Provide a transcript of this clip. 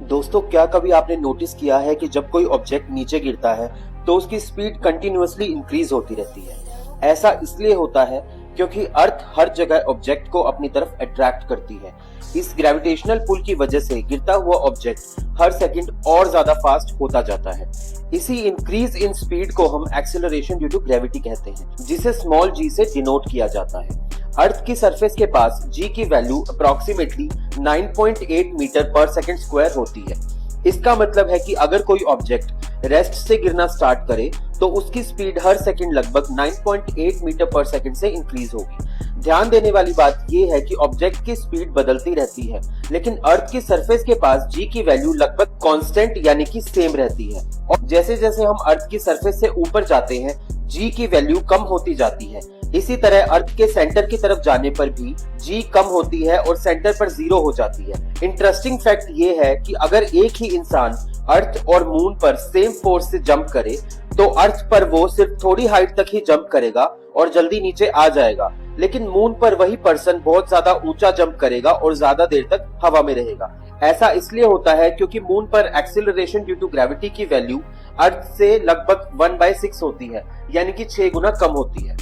दोस्तों, क्या कभी आपने नोटिस किया है कि जब कोई ऑब्जेक्ट नीचे गिरता है तो उसकी स्पीड कंटिन्यूअसली इंक्रीज होती रहती है। ऐसा इसलिए होता है क्योंकि अर्थ हर जगह ऑब्जेक्ट को अपनी तरफ अट्रैक्ट करती है। इस ग्रेविटेशनल पुल की वजह से गिरता हुआ ऑब्जेक्ट हर सेकंड और ज्यादा फास्ट होता जाता है। इसी इंक्रीज इन स्पीड को हम एक्सेलरेशन ड्यू टू ग्रेविटी कहते हैं, जिसे स्मॉल जी से डिनोट किया जाता है। अर्थ की सरफेस के पास जी की वैल्यू अप्रोक्सीमेटली 9.8 मीटर पर सेकंड स्क्वायर होती है। इसका मतलब है कि अगर कोई ऑब्जेक्ट रेस्ट से गिरना स्टार्ट करे तो उसकी स्पीड हर सेकंड लगभग 9.8 मीटर पर सेकंड से इंक्रीज होगी। ध्यान देने वाली बात यह है कि ऑब्जेक्ट की स्पीड बदलती रहती है, लेकिन अर्थ की सरफेस के पास जी की वैल्यू लगभग कांस्टेंट यानी कि सेम रहती है। और जैसे जैसे हम अर्थ की सरफेस से ऊपर जाते हैं, जी की वैल्यू कम होती जाती है। इसी तरह अर्थ के सेंटर की तरफ जाने पर भी जी कम होती है और सेंटर पर 0 हो जाती है। इंटरेस्टिंग फैक्ट ये है कि अगर एक ही इंसान अर्थ और मून पर सेम फोर्स से जंप करे तो अर्थ पर वो सिर्फ थोड़ी हाइट तक ही जंप करेगा और जल्दी नीचे आ जाएगा, लेकिन मून पर वही पर्सन बहुत ज्यादा ऊंचा जंप करेगा और ज्यादा देर तक हवा में रहेगा। ऐसा इसलिए होता है क्योंकि मून पर एक्सीलरेशन ड्यू टू ग्रेविटी की वैल्यू अर्थ से लगभग 1/6 होती है, यानी कि 6 गुना कम होती है।